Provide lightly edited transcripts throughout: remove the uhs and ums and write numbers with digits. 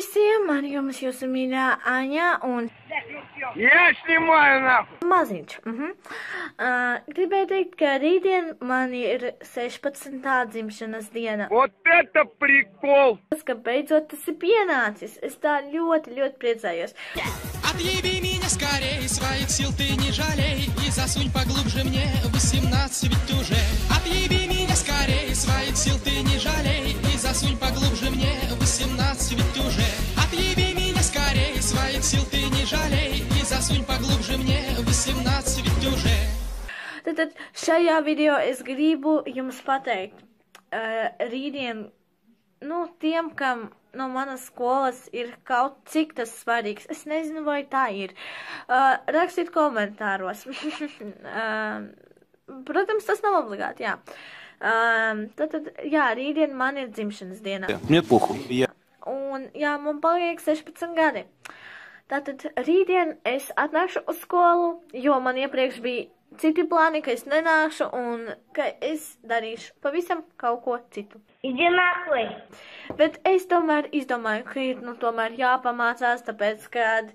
visiem, man jums jūsu mīļā Aņa un... Я снимаю нахуй! Maziņš. Gribēju teikt, ka rītdien man ir 16. dzimšanas diena. Вот это прикол! Ka beidzot tas ir pienācis. Es tā ļoti priecājos. Отъеби меня скорей, своих сил ты не жалей, и засунь поглубже мне 18 ведь уже. Отъеби меня скорей, своих сил ты не жалей, и засунь поглубже мне 18 ведь уже. Отъеби меня скорей, своих сил ты не жалей, и засунь поглубже мне 18 ведь уже. Tad šajā video es gribu jums pateikt, rītdien, tiem, kam no manas skolas ir kaut cik tas svarīgs. Es nezinu, vai tā ir. Rakstiet komentāros. Protams, tas nav obligāti, jā. Tad, rītdien man ir dzimšanas diena. Мне похуй. Un, man paliek 16 gadi. Tātad rītdien es atnākšu uz skolu, jo man iepriekš bija citi plāni, ka es nenākšu un ka es darīšu pavisam kaut ko citu. Иди нахуй! Bet es tomēr izdomāju, ka ir tomēr jāpamācās, tāpēc, kad...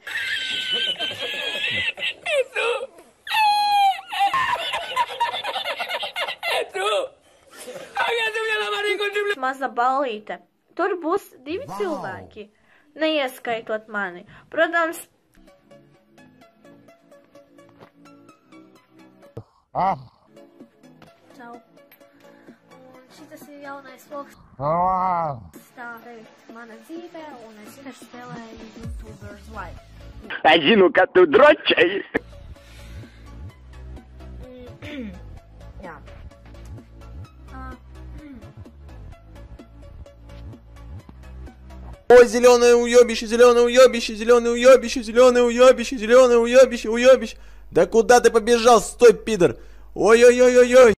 Maza ballīte. Tur būs 2 cilvēki, neieskaitot mani. Protams... Čau. Un šitas ir jaunais vlogs. Stāvēt mana dzīvē, un es vienkārši spēlēju YouTubers live. Один-ка tu дрочай! Jā. Ой, зеленое уебище, зеленое уебище, зеленое уебище, зеленое уебище, зеленое уебище, уебище. Да куда ты побежал? Стой, пидор! Ой-ой-ой-ой-ой!